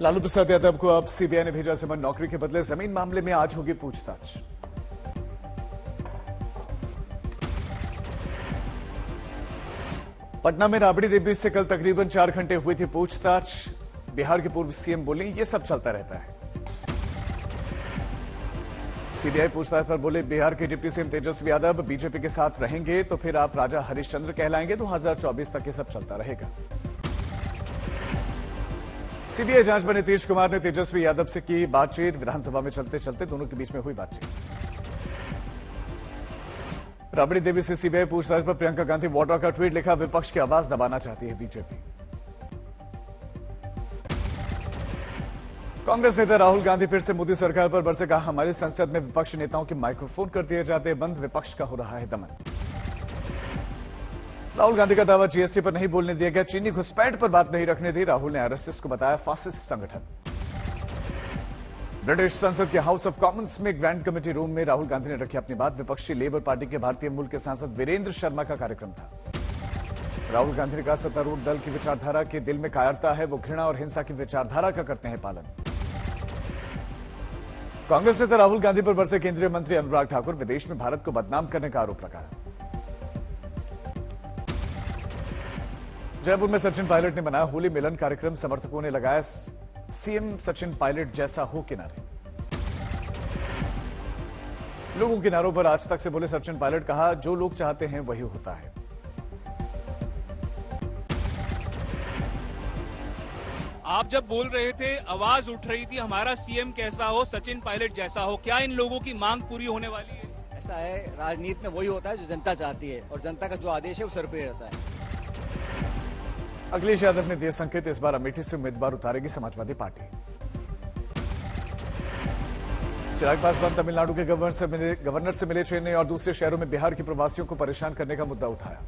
लालू प्रसाद यादव को अब सीबीआई ने भेजा समन। नौकरी के बदले जमीन मामले में आज होगी पूछताछ। पटना में राबड़ी देवी से कल तकरीबन 4 घंटे हुई थी पूछताछ। बिहार के पूर्व सीएम बोले ये सब चलता रहता है। सीबीआई पूछताछ पर बोले बिहार के deputy CM Tejashwi Yadav BJP के साथ रहेंगे तो फिर आप राजा हरिश्चंद्र कहलाएंगे। 2024 तक ये सब चलता रहेगा। सीबीआई जांच में नीतीश कुमार ने तेजस्वी यादव से की बातचीत। विधानसभा में चलते चलते दोनों के बीच में हुई बातचीत। राबड़ी देवी से सीबीआई पूछताछ पर प्रियंका गांधी वाड्रा का ट्वीट लिखा, विपक्ष की आवाज दबाना चाहती है बीजेपी। कांग्रेस नेता राहुल गांधी फिर से मोदी सरकार पर बरसे, कहा हमारी संसद में विपक्षी नेताओं के माइक्रोफोन कर दिए जाते हैं बंद, विपक्ष का हो रहा है दमन। राहुल गांधी का दावा जीएसटी पर नहीं बोलने दिया गया, चीनी घुसपैठ पर बात नहीं रखने दी। राहुल ने आरएसएस को बताया फासिस्ट संगठन। ब्रिटिश संसद के हाउस ऑफ कॉमन्स में ग्रैंड कमेटी रूम में राहुल गांधी ने रखी अपनी बात। विपक्षी लेबर पार्टी के भारतीय मूल के सांसद वीरेंद्र शर्मा का कार्यक्रम था। राहुल गांधी ने कहा सत्तारूढ़ दल की विचारधारा के दिल में कायरता है, वो घृणा और हिंसा की विचारधारा का करते हैं पालन। कांग्रेस नेता राहुल गांधी पर बरसे केंद्रीय मंत्री अनुराग ठाकुर, विदेश में भारत को बदनाम करने का आरोप लगाया। जयपुर में सचिन पायलट ने मनाया होली मिलन कार्यक्रम, समर्थकों ने लगाया सीएम सचिन पायलट जैसा हो के नारे। लोगों के नारों पर आज तक से बोले सचिन पायलट, कहा जो लोग चाहते हैं वही होता है। आप जब बोल रहे थे आवाज उठ रही थी हमारा सीएम कैसा हो, सचिन पायलट जैसा हो, क्या इन लोगों की मांग पूरी होने वाली है? ऐसा है, राजनीति में वही होता है जो जनता चाहती है और जनता का जो आदेश है वो सर पे रहता है। अखिलेश यादव ने दिए संकेत, इस बार अमेठी से उम्मीदवार उतारेगी समाजवादी पार्टी। चिराग पासवान तमिलनाडु के गवर्नर से मिले, चेन्नई और दूसरे शहरों में बिहार के प्रवासियों को परेशान करने का मुद्दा उठाया।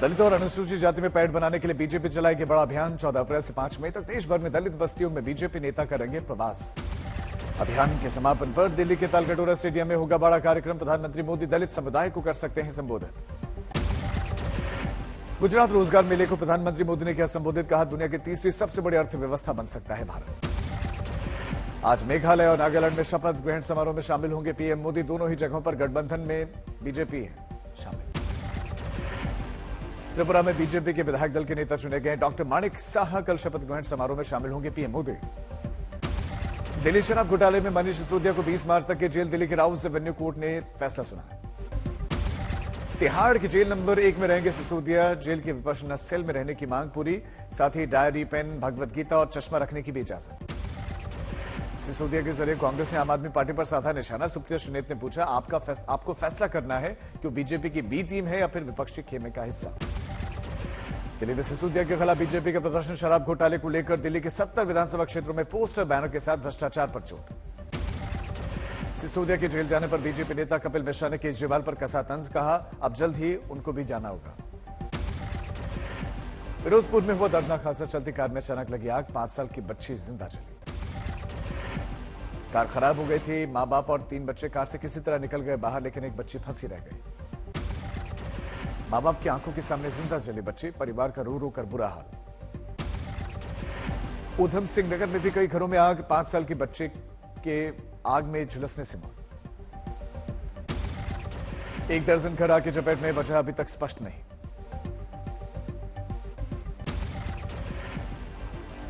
दलितों और अनुसूचित जाति में पैठ बनाने के लिए बीजेपी चलाएगी बड़ा अभियान। 14 अप्रैल से 5 मई तक देश भर में दलित बस्तियों में बीजेपी नेता करेंगे प्रवास। अभियान के समापन पर दिल्ली के तालकटोरा स्टेडियम में होगा बड़ा कार्यक्रम। प्रधानमंत्री मोदी दलित समुदाय को कर सकते हैं संबोधित। गुजरात रोजगार मेले को प्रधानमंत्री मोदी ने किया संबोधित, कहा दुनिया की तीसरी सबसे बड़ी अर्थव्यवस्था बन सकता है भारत। आज मेघालय और नागालैंड में शपथ ग्रहण समारोह में शामिल होंगे पीएम मोदी। दोनों ही जगहों पर गठबंधन में बीजेपी है शामिल। त्रिपुरा में बीजेपी के विधायक दल के नेता चुने गए। डॉक्टर माणिक साहा कल शपथ ग्रहण समारोह में शामिल होंगे पीएम मोदी। दिल्ली शराब घोटाले में मनीष सिसोदिया को 20 मार्च तक की जेल, दिल्ली के राउस एवेन्यू कोर्ट ने फैसला सुनाया। तिहाड़ की जेल नंबर 1 में रहेंगे सिसोदिया। जेल के विपक्षना सेल में रहने की मांग पूरी, साथ ही डायरी, पेन, भगवत गीता और चश्मा रखने की भी इजाजत। सिसोदिया के जरिए कांग्रेस ने आम आदमी पार्टी पर साधा निशाना। सुप्रिया सुनेत ने पूछा आपको फैसला करना है कि वो बीजेपी की बी टीम है या फिर विपक्षी खेमे का हिस्सा। दिल्ली में सिसोदिया के खिलाफ बीजेपी का प्रदर्शन। शराब घोटाले को लेकर दिल्ली के 70 विधानसभा क्षेत्रों में पोस्टर बैनर के साथ भ्रष्टाचार पर चोट। सिसोदिया के जेल जाने पर बीजेपी नेता कपिल मिश्रा ने केजरीवाल पर कसा तंज, कहा अब जल्द ही उनको भी जाना होगा। फिरोजपुर में हुआ दर्दनाक हादसा, चलती कार में अचानक लगी आग, 5 साल की बच्ची जिंदा जली। कार खराब हो गई थी। मां बाप और 3 बच्चे कार से किसी तरह निकल गए बाहर, लेकिन एक बच्ची फंसी रह गई। मां बाप की आंखों के सामने जिंदा जली बच्ची, परिवार का रो रो कर बुरा हाल। उधम सिंह नगर में भी कई घरों में आग, 5 साल की बच्चे के आग में झुलसने से मौत। 1 दर्जन घर आग की चपेट में, वजह अभी तक स्पष्ट नहीं।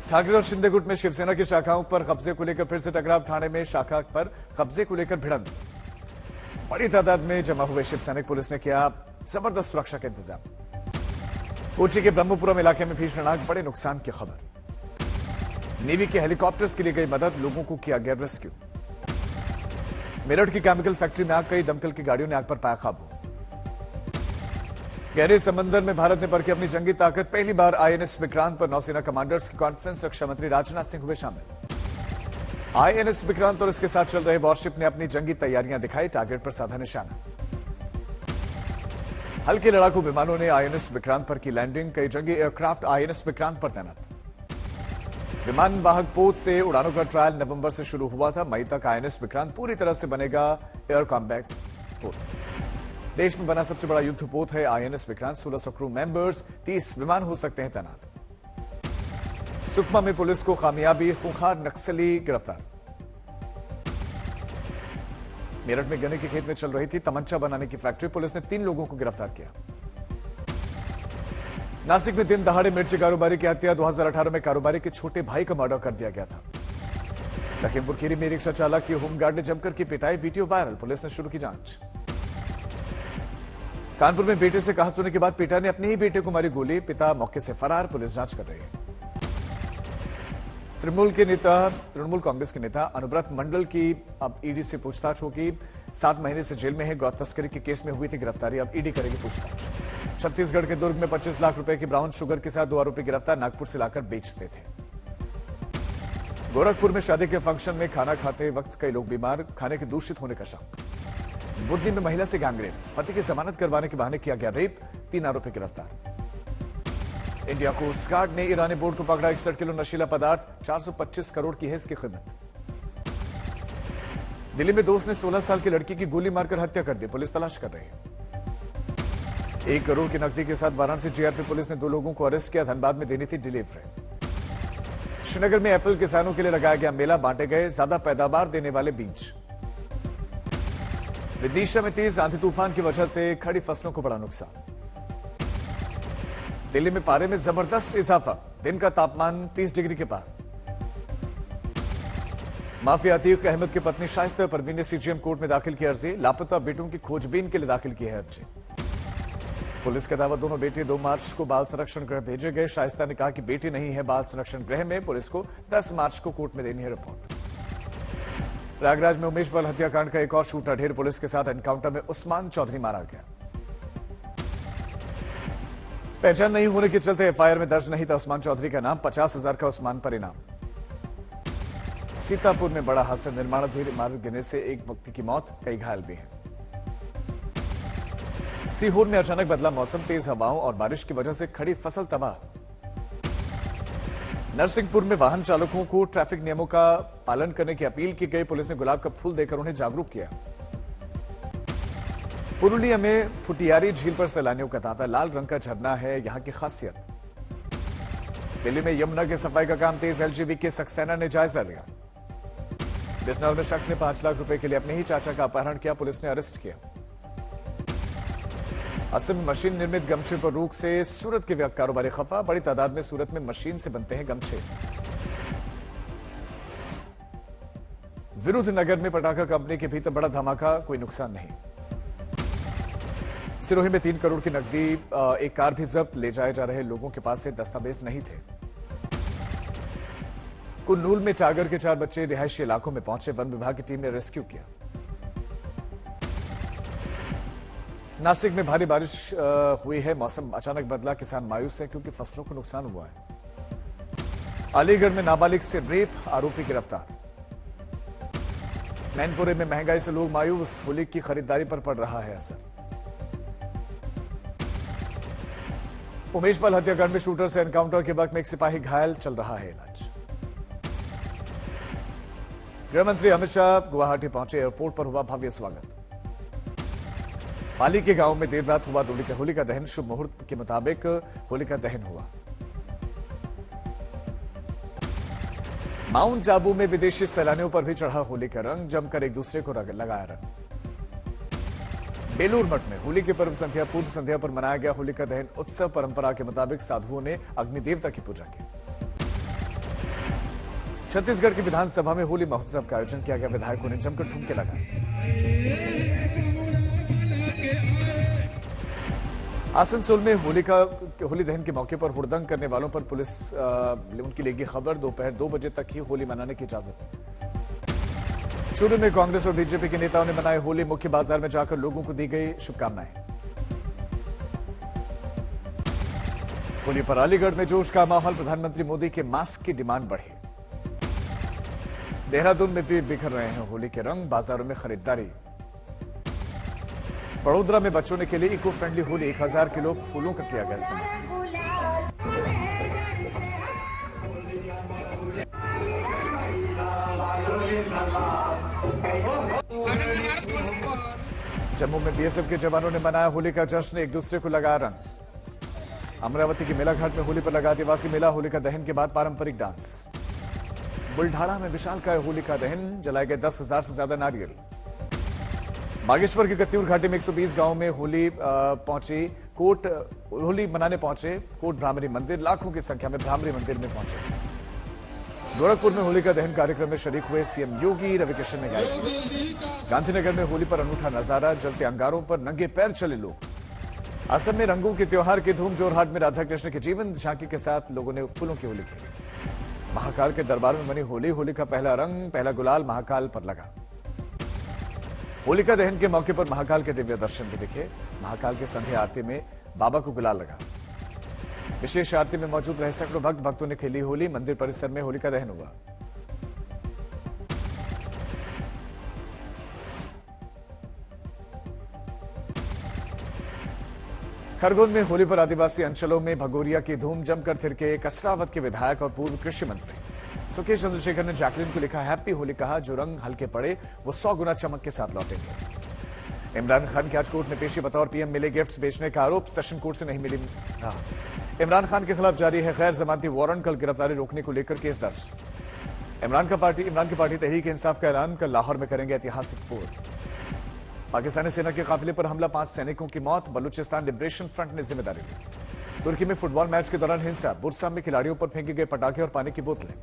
ठाकरे और शिंदे गुट में शिवसेना की शाखाओं पर कब्जे को लेकर फिर से टकराव। ठाणे में शाखा पर कब्जे को लेकर भिड़ंत, बड़ी तादाद में जमा हुए शिवसैनिक, पुलिस ने किया जबरदस्त सुरक्षा का इंतजाम। कोची के ब्रह्मपुरम इलाके में भीषण आग, बड़े नुकसान की खबर। नेवी के हेलीकॉप्टर्स के लिए गई मदद, लोगों को किया गया रेस्क्यू। मेरठ की केमिकल फैक्ट्री में आग, कई दमकल की गाड़ियों ने आग पर पाया काबू। गहरे समंदर में भारत ने परखी अपनी जंगी ताकत, पहली बार आईएनएस विक्रांत पर नौसेना कमांडर्स की कॉन्फ्रेंस, रक्षा मंत्री राजनाथ सिंह हुए शामिल। आईएनएस विक्रांत और इसके साथ चल रहे वॉरशिप ने अपनी जंगी तैयारियां दिखाई, टारगेट पर साधा निशाना। हल्के लड़ाकू विमानों ने आईएनएस विक्रांत पर की लैंडिंग, कई जंगी एयरक्राफ्ट आईएनएस विक्रांत पर तैनात। विमान वाहक पोत से उड़ानों का ट्रायल नवंबर से शुरू हुआ था, मई तक आईएनएस विक्रांत पूरी तरह से बनेगा एयर कॉम्बैट पोत। देश में बना सबसे बड़ा युद्ध पोत है आईएनएस विक्रांत। 1600 क्रू मेंबर्स, 30 विमान हो सकते हैं तैनात। सुकमा में पुलिस को कामयाबी, खूंखार नक्सली गिरफ्तार। मेरठ में गन्ने के खेत में चल रही थी तमंचा बनाने की फैक्ट्री, पुलिस ने 3 लोगों को गिरफ्तार किया। नासिक में दिन दहाड़े मिर्ची कारोबारी की हत्या, 2018 में कारोबारी के छोटे भाई का मर्डर कर दिया गया था। लखीमपुर खीरी में रिक्शा चालक की होमगार्ड ने जमकर की पिटाई, वीडियो वायरल, पुलिस ने शुरू की जांच। कानपुर में बेटे से कहा सुनने के बाद पिता ने अपने ही बेटे को मारी गोली, पिता मौके से फरार, पुलिस जांच कर रही है। तृणमूल कांग्रेस के नेता अनुव्रत मंडल की अब ईडी से पूछताछ होगी। 7 महीने से जेल में है, गौ तस्करी के केस में हुई थी गिरफ्तारी, अब ईडी करेगी पूछताछ। छत्तीसगढ़ के दुर्ग में 25 लाख रुपए की ब्राउन शुगर के साथ 2 आरोपी गिरफ्तार, नागपुर से लाकर बेचते थे। गोरखपुर में शादी के फंक्शन में खाना खाते वक्त कई लोग बीमार, खाने के दूषित होने का शक। बुद्धि में महिला से गैंगरेप, पति की जमानत करवाने के बहाने किया गया रेप, 3 आरोपी गिरफ्तार। इंडिया कोस्ट गार्ड ने ईरानी बोट को पकड़ा, 61 किलो नशीला पदार्थ, 425 करोड़ की है इसकी कीमत। दिल्ली में दोस्त ने 16 साल की लड़की की गोली मारकर हत्या कर दी, पुलिस तलाश कर रही है। 1 करोड़ की नकदी के साथ वाराणसी जीआरपी पुलिस ने 2 लोगों को अरेस्ट किया, धनबाद में देनी थी डिलीवरी। श्रीनगर में एप्पल किसानों के लिए लगाया गया मेला, बांटे गए ज्यादा पैदावार देने वाले बीज। विदिशा में तेज आंधी तूफान की वजह से खड़ी फसलों को बड़ा नुकसान। दिल्ली में पारे में जबरदस्त इजाफा, दिन का तापमान 30 डिग्री के पार। माफिया अतीक अहमद की पत्नी शाइस्ता परवीन ने सीजीएम कोर्ट में दाखिल की अर्जी, लापता बेटों की खोजबीन के लिए दाखिल की है अर्जी। पुलिस के दावा, दोनों बेटे 2 मार्च को बाल संरक्षण गृह भेजे गए। शाइस्ता ने कहा कि बेटी नहीं है बाल संरक्षण गृह में, पुलिस को 10 मार्च को कोर्ट में देनी है रिपोर्ट। प्रयागराज में उमेश बल हत्याकांड का एक और शूटर ढेर, पुलिस के साथ एनकाउंटर में उस्मान चौधरी मारा गया। पहचान नहीं होने के चलते एफआईआर में दर्ज नहीं था उस्मान चौधरी का नाम, 50,000 का उस्मान पर इनाम। सीतापुर में बड़ा हादसा, निर्माणाधीन इमारत गिरने से एक व्यक्ति की मौत, कई घायल भी हैं। सीहोर में अचानक बदला मौसम, तेज हवाओं और बारिश की वजह से खड़ी फसल तबाह। नरसिंहपुर में वाहन चालकों को ट्रैफिक नियमों का पालन करने की अपील की गई, पुलिस ने गुलाब का फूल देकर उन्हें जागरूक किया। पुरुलिया में फुटियारी झील पर सैलानियों का तांता, लाल रंग का झरना है यहां की खासियत। दिल्ली में यमुना की सफाई का काम तेज, एलजीबी के सक्सेना ने जायजा लिया। बिजनौर में शख्स ने 5 लाख रुपए के लिए अपने ही चाचा का अपहरण किया, पुलिस ने अरेस्ट किया। असम में मशीन निर्मित गमछे पर रोक से सूरत के कारोबारी खफा, बड़ी तादाद में सूरत में मशीन से बनते हैं गमछे। विरुद्धनगर में पटाखा कंपनी के भीतर बड़ा धमाका, कोई नुकसान नहीं। सिरोही में 3 करोड़ की नकदी, एक कार भी जब्त, ले जाए जा रहे लोगों के पास से दस्तावेज नहीं थे। कुन्नूल में टागर के 4 बच्चे रिहायशी इलाकों में पहुंचे, वन विभाग की टीम ने रेस्क्यू किया। नासिक में भारी बारिश हुई है, मौसम अचानक बदला, किसान मायूस है क्योंकि फसलों को नुकसान हुआ है। अलीगढ़ में नाबालिग से रेप, आरोपी गिरफ्तार। मैनपुरी में महंगाई से लोग मायूस, होली की खरीदारी पर पड़ रहा है असर। उमेश पाल हत्याकांड में शूटर से एनकाउंटर के वक्त में एक सिपाही घायल, चल रहा है इलाज। गृहमंत्री अमित शाह गुवाहाटी पहुंचे, एयरपोर्ट पर हुआ भव्य स्वागत। पाली के गांव में देर रात हुआ होलिका दहन, शुभ मुहूर्त के मुताबिक होलिका दहन हुआ। माउंट आबू में विदेशी सैलानियों पर भी चढ़ा होली का रंग, जमकर एक दूसरे को लगाया रंग। बेलूर मठ में होली के पर्व पूर्व संध्या पर मनाया गया होलिका दहन उत्सव, परंपरा के मुताबिक साधुओं ने अग्निदेवता की पूजा की। छत्तीसगढ़ की विधानसभा में होली महोत्सव का आयोजन किया गया, विधायकों ने जमकर ठुमके लगाए। आसनसोल में होली दहन के मौके पर हुड़दंग करने वालों पर पुलिस उनकी लेगी खबर, दोपहर 2 बजे तक ही होली मनाने की इजाजत। चूरू में कांग्रेस और बीजेपी के नेताओं ने मनाई होली, मुख्य बाजार में जाकर लोगों को दी गई शुभकामनाएं। होली पर अलीगढ़ में जोश का माहौल, प्रधानमंत्री मोदी के मास्क की डिमांड बढ़ी। देहरादून में भी बिखर रहे हैं होली के रंग, बाजारों में खरीदारी। बड़ोदरा में बच्चों ने के लिए इको फ्रेंडली होली, 1000 किलो फूलों का किया गया इस्तेमाल। जम्मू में बीएसएफ के जवानों ने मनाया होली का जश्न, एक दूसरे को लगाया रंग। अमरावती के मेला घाट में होली पर लगा आदिवासी मेला। होलिका दहन के बाद पारंपरिक डांस। बुल्ढाड़ा में विशालकाय होलिका दहन, जलाए गए 10,000 से ज्यादा नारियल। बागेश्वर के कत्यूर घाटी में 120 गांव में होली मनाने पहुंचे कोट ब्राह्मणी मंदिर। लाखों की संख्या में ब्राह्मणी मंदिर में पहुंचे। गोरखपुर में होलिका दहन कार्यक्रम में शरीक हुए सीएम योगी। रविकिशन ने गायकी। गांधीनगर में होली पर अनूठा नजारा, जलते अंगारों पर नंगे पैर चले लोग। असम में रंगों के त्योहार की धूम। जोरहाट में राधा कृष्ण के जीवन झांकी के साथ लोगों ने फूलों की होली खेली। महाकाल के दरबार में बनी होली। होली का पहला रंग, पहला गुलाल महाकाल पर लगा। होलिका दहन के मौके पर महाकाल के दिव्य दर्शन भी दिखे। महाकाल की संध्या आरती में बाबा को गुलाल लगा। विशेष आरती में मौजूद रहे सैकड़ों भक्तों ने खेली होली। मंदिर परिसर में होलिका दहन हुआ। खरगोन में होली पर आदिवासी अंचलों में भगोरिया की धूम जमकर थिरके। कसरावत के विधायक और पूर्व कृषि मंत्री सुकेश चंद्रशेखर ने जैकलिन को लिखा हैप्पी होली। कहा जो रंग हल्के पड़े वो 100 गुना चमक के साथ लौटेंगे। इमरान खान की आज कोर्ट में पेशी। बतौर पीएम मिले गिफ्ट्स बेचने का आरोप। सेशन कोर्ट से नहीं मिली। इमरान खान के खिलाफ जारी है गैर जमानती वारंट। कल गिरफ्तारी रोकने को लेकर केस दर्ज। इमरान की पार्टी तहरीक इंसाफ का ऐलान। कल लाहौर में करेंगे ऐतिहासिक पोल। पाकिस्तानी सेना के काफिले पर हमला, 5 सैनिकों की मौत। बलूचिस्तान लिबरेशन फ्रंट ने जिम्मेदारी ली। तुर्की में फुटबॉल मैच के दौरान हिंसा। बुरसा में खिलाड़ियों पर फेंके गए पटाखे और पानी की बोतलें।